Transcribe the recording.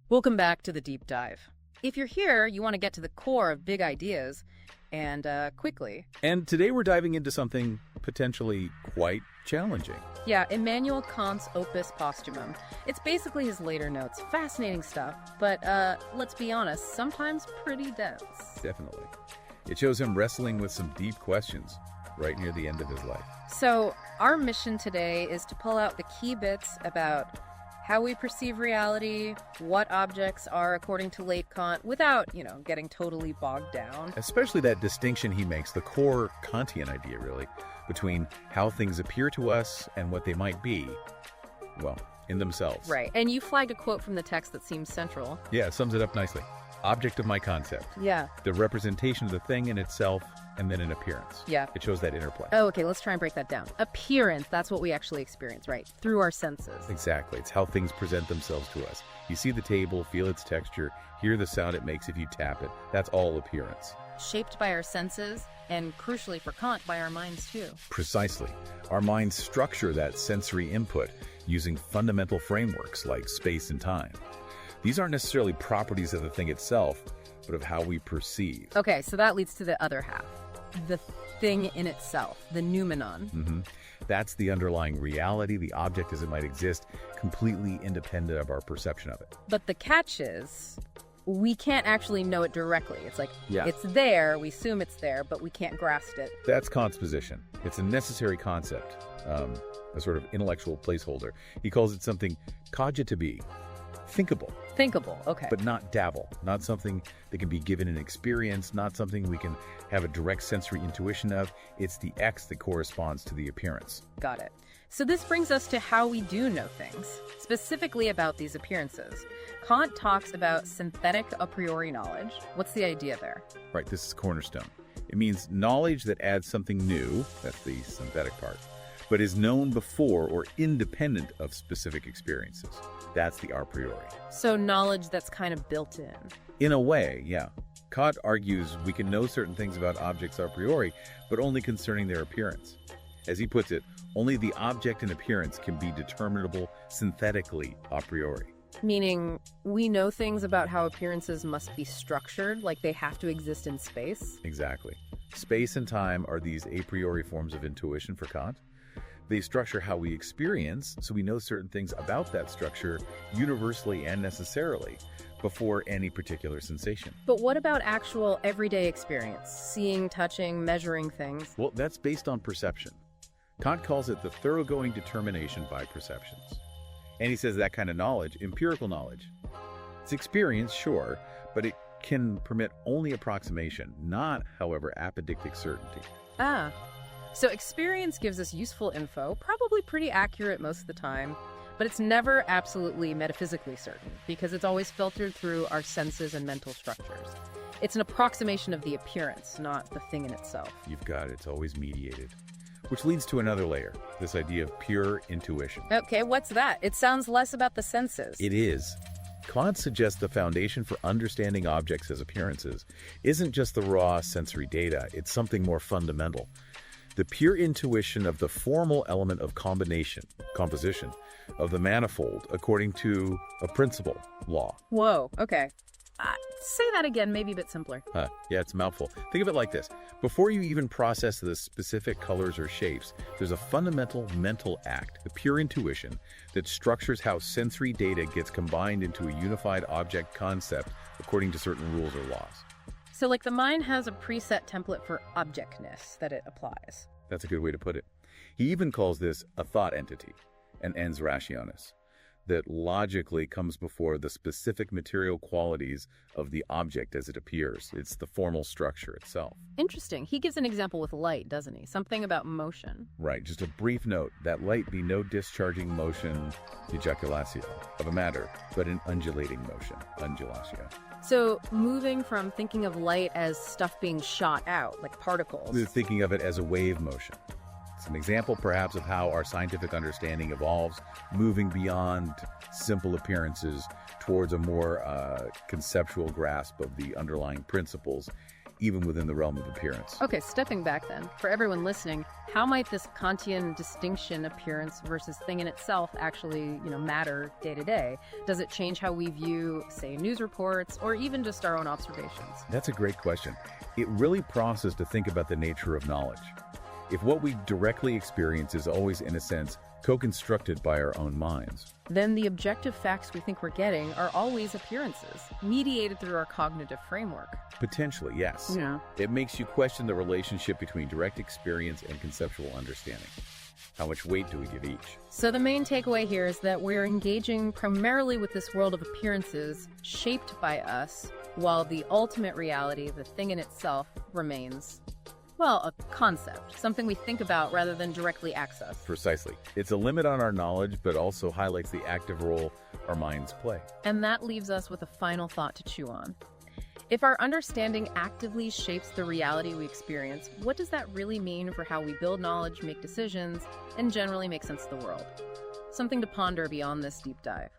Welcome back to the deep dive. If you're here, you want to get to the core of big ideas, and quickly. And today we're diving into something potentially quite challenging. Yeah, Immanuel Kant's Opus Postumum. It's basically his later notes. Fascinating stuff, but let's be honest, sometimes pretty dense. Definitely. It shows him wrestling with some deep questions right near the end of his life. So, our mission today is to pull out the key bits about how we perceive reality, what objects are according to late Kant, without, getting totally bogged down. Especially that distinction he makes, the core Kantian idea, really, between how things appear to us and what they might be, well, in themselves. Right. And you flagged a quote from the text that seems central. Yeah, it sums it up nicely. Object of my concept. Yeah. The representation of the thing in itself, and then an appearance. Yeah. It shows that interplay. Oh, okay, let's try and break that down. Appearance, that's what we actually experience, right? Through our senses. Exactly. It's how things present themselves to us. You see the table, feel its texture, hear the sound it makes if you tap it. That's all appearance. Shaped by our senses, and crucially for Kant, by our minds too. Precisely. Our minds structure that sensory input using fundamental frameworks like space and time. These aren't necessarily properties of the thing itself, but of how we perceive. Okay, so that leads to the other half. The thing in itself, the noumenon. That's the underlying reality, the object as it might exist, completely independent of our perception of it. But the catch is, we can't actually know it directly. It's like, Yeah. It's there, we assume it's there, but we can't grasp it. That's Kant's position. It's a necessary concept, a sort of intellectual placeholder. He calls it something cogitabe, thinkable. Thinkable, okay. But not dabble, not something that can be given an experience, not something we can have a direct sensory intuition of. It's the X that corresponds to the appearance. Got it. So this brings us to how we do know things, specifically about these appearances. Kant talks about synthetic a priori knowledge. What's the idea there? Right, this is cornerstone. It means knowledge that adds something new, that's the synthetic part, but is known before or independent of specific experiences. That's the a priori. So knowledge that's kind of built in. In a way, yeah. Kant argues we can know certain things about objects a priori, but only concerning their appearance. As he puts it, only the object and appearance can be determinable synthetically a priori. Meaning, we know things about how appearances must be structured, like they have to exist in space? Exactly. Space and time are these a priori forms of intuition for Kant. They structure how we experience, so we know certain things about that structure universally and necessarily before any particular sensation. But what about actual everyday experience? Seeing, touching, measuring things? Well, that's based on perception. Kant calls it the thoroughgoing determination by perceptions. And he says that kind of knowledge, empirical knowledge, it's experience, sure, but it can permit only approximation, not, however, apodictic certainty. Ah. So experience gives us useful info, probably pretty accurate most of the time, but it's never absolutely metaphysically certain because it's always filtered through our senses and mental structures. It's an approximation of the appearance, not the thing in itself. You've got it. It's always mediated. Which leads to another layer, this idea of pure intuition. Okay, what's that? It sounds less about the senses. It is. Kant suggests the foundation for understanding objects as appearances isn't just the raw sensory data, it's something more fundamental. The pure intuition of the formal element of composition, of the manifold, according to a principle, law. Whoa, okay. Say that again, maybe a bit simpler. Yeah, it's a mouthful. Think of it like this. Before you even process the specific colors or shapes, there's a fundamental mental act, the pure intuition, that structures how sensory data gets combined into a unified object concept according to certain rules or laws. So like the mind has a preset template for objectness that it applies. That's a good way to put it. He even calls this a thought entity, an ens rationis, that logically comes before the specific material qualities of the object as it appears. It's the formal structure itself. Interesting. He gives an example with light, doesn't he? Something about motion. Right. Just a brief note. That light be no discharging motion, ejaculatio, of a matter, but an undulating motion, undulatio. So moving from thinking of light as stuff being shot out, like particles. We're thinking of it as a wave motion. It's an example, perhaps, of how our scientific understanding evolves, moving beyond simple appearances towards a more conceptual grasp of the underlying principles, even within the realm of appearance. Okay, stepping back then, for everyone listening, how might this Kantian distinction, appearance versus thing in itself, actually, matter day to day? Does it change how we view, say, news reports, or even just our own observations? That's a great question. It really prompts us to think about the nature of knowledge. If what we directly experience is always, in a sense, co-constructed by our own minds, then the objective facts we think we're getting are always appearances, mediated through our cognitive framework. Potentially, yes. Yeah. It makes you question the relationship between direct experience and conceptual understanding. How much weight do we give each? So the main takeaway here is that we're engaging primarily with this world of appearances shaped by us, while the ultimate reality, the thing in itself, remains, well, a concept, something we think about rather than directly access. Precisely. It's a limit on our knowledge, but also highlights the active role our minds play. And that leaves us with a final thought to chew on. If our understanding actively shapes the reality we experience, what does that really mean for how we build knowledge, make decisions, and generally make sense of the world? Something to ponder beyond this deep dive.